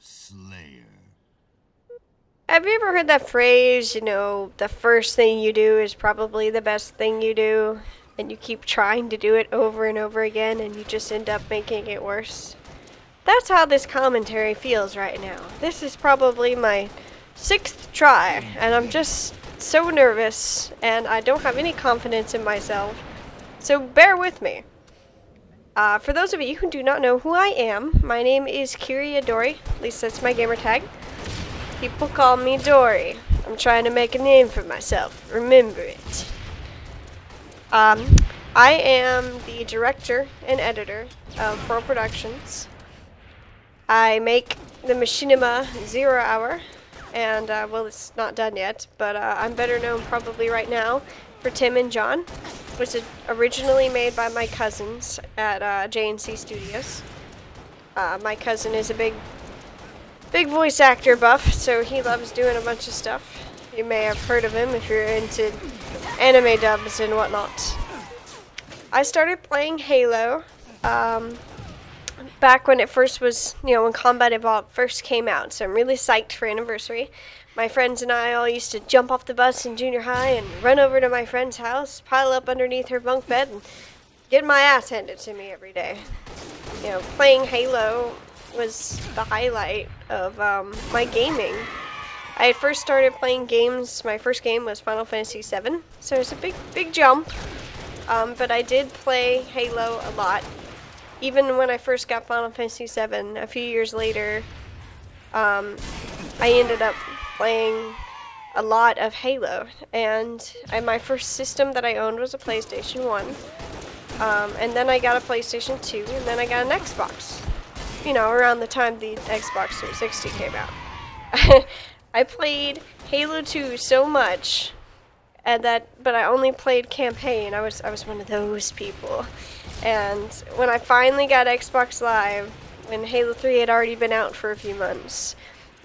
Slayer. Have you ever heard that phrase, the first thing you do is probably the best thing you do, and you keep trying to do it over and over again, and you just end up making it worse? That's how this commentary feels right now. This is probably my 6th try, and I'm just so nervous, and I don't have any confidence in myself, so bear with me. For those of you who do not know who I am, my name is Kyria Dori, at least that's my gamer tag. People call me Dory. I'm trying to make a name for myself. Remember it. I am the director and editor of Pro Productions. I make the Machinima Zero Hour, and well, it's not done yet, but I'm better known probably right now for Tim and John, which was originally made by my cousins at J&C Studios. My cousin is a big voice actor buff, so he loves doing a bunch of stuff. You may have heard of him if you're into anime dubs and whatnot. I started playing Halo back when it first was, when Combat Evolved first came out, so I'm really psyched for anniversary. My friends and I all used to jump off the bus in junior high and run over to my friend's house, pile up underneath her bunk bed, and get my ass handed to me every day. Playing Halo was the highlight of my gaming. I had first started playing games, my first game was Final Fantasy VII, so it's a big jump, but I did play Halo a lot. Even when I first got Final Fantasy VII, a few years later, I ended up playing a lot of Halo, and my first system that I owned was a PlayStation 1, and then I got a PlayStation 2, and then I got an Xbox. Around the time the Xbox 360 came out. I played Halo 2 so much, but I only played campaign. I was one of those people. And when I finally got Xbox Live, when Halo 3 had already been out for a few months,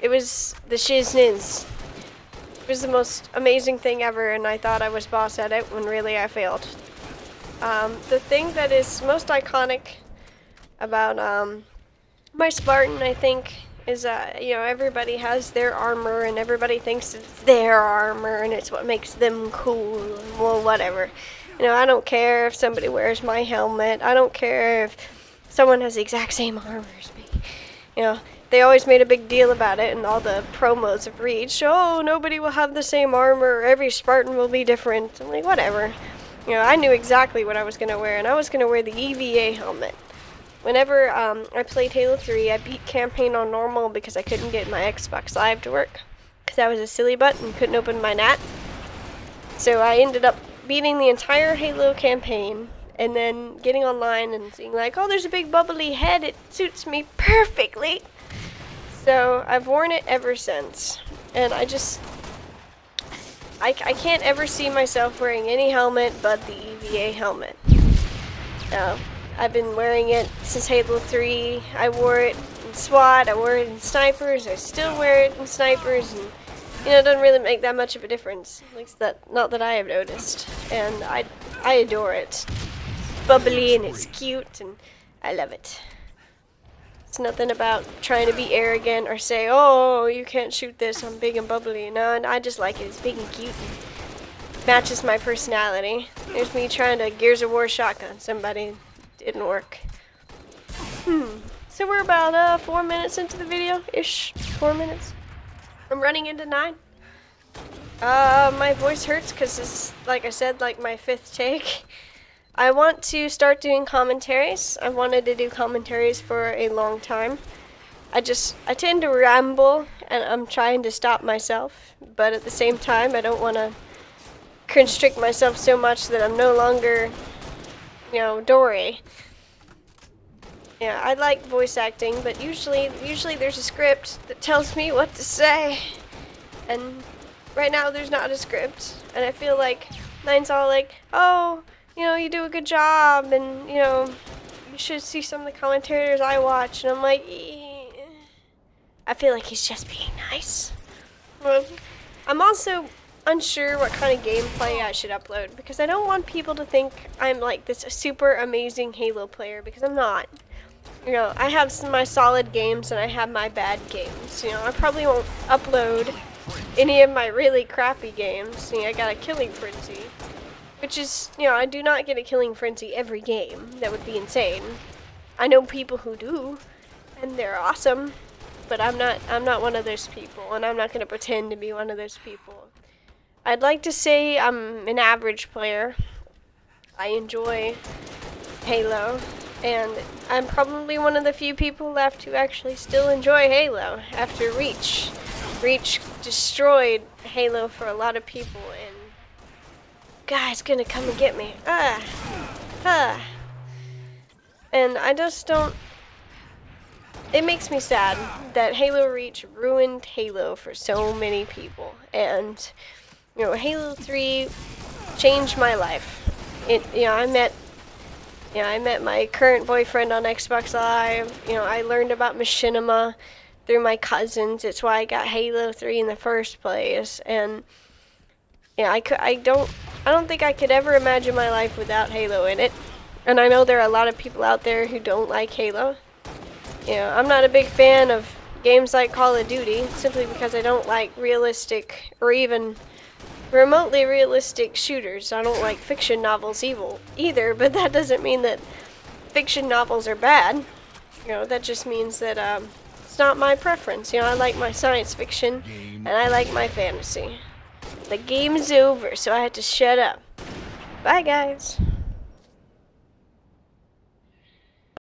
it was the shiznins. It was the most amazing thing ever, and I thought I was boss at it when really I failed. The thing that is most iconic about my Spartan, I think, is everybody has their armor, and everybody thinks it's their armor, and it's what makes them cool. Well, whatever. I don't care if somebody wears my helmet. I don't care if someone has the exact same armor as me. They always made a big deal about it, and all the promos have reached. Oh, nobody will have the same armor. Every Spartan will be different. I'm like, whatever. I knew exactly what I was going to wear, and I was going to wear the EVA helmet. Whenever I played Halo 3, I beat campaign on normal because I couldn't get my Xbox Live to work, because I was a silly butt and couldn't open my NAT. So I ended up beating the entire Halo campaign, and then getting online and seeing like, oh, there's a big bubbly head, it suits me perfectly. So I've worn it ever since, and I can't ever see myself wearing any helmet but the EVA helmet. I've been wearing it since Halo 3. I wore it in SWAT, I wore it in snipers, I still wear it in snipers, and it doesn't really make that much of a difference. At least not that I have noticed. And I adore it. It's bubbly and it's cute, and I love it. It's nothing about trying to be arrogant or say, oh, you can't shoot this, I'm big and bubbly. No, and I just like it. It's big and cute and matches my personality. There's me trying to Gears of War shotgun somebody. Didn't work. So we're about 4 minutes into the video-ish. 4 minutes. I'm running into 9. My voice hurts because it's, like I said, like my 5th take. I want to start doing commentaries. I wanted to do commentaries for a long time. I tend to ramble, and I'm trying to stop myself, but at the same time, I don't want to constrict myself so much that I'm no longer, Dory. Yeah, I like voice acting, but usually there's a script that tells me what to say, and right now there's not a script, and I feel like 9's all like, oh, you do a good job, and, you should see some of the commentators I watch, and I'm like, I feel like he's just being nice. Well, I'm also unsure what kind of gameplay I should upload, because I don't want people to think I'm like this super amazing Halo player, because I'm not. You know, I have my solid games and I have my bad games. You know, I probably won't upload any of my really crappy games. You know, I got a killing frenzy, which is, you know, I do not get a killing frenzy every game. That would be insane. I know people who do, and they're awesome, but I'm not one of those people, and I'm not going to pretend to be one of those people. I'd like to say I'm an average player. I enjoy Halo, and I'm probably one of the few people left who actually still enjoy Halo after Reach. Reach destroyed Halo for a lot of people, and guy's gonna come and get me. And I just don't. It makes me sad that Halo Reach ruined Halo for so many people, and you know, Halo 3 changed my life. I met my current boyfriend on Xbox Live. You know, I learned about machinima through my cousins. It's why I got Halo 3 in the first place. And yeah, I don't think I could ever imagine my life without Halo in it. And I know there are a lot of people out there who don't like Halo. You know, I'm not a big fan of games like Call of Duty simply because I don't like realistic or even remotely realistic shooters. I don't like fiction novels either, but that doesn't mean that fiction novels are bad. You know, that just means that it's not my preference. You know, I like my science fiction and I like my fantasy. The game's over, so I had to shut up. Bye, guys.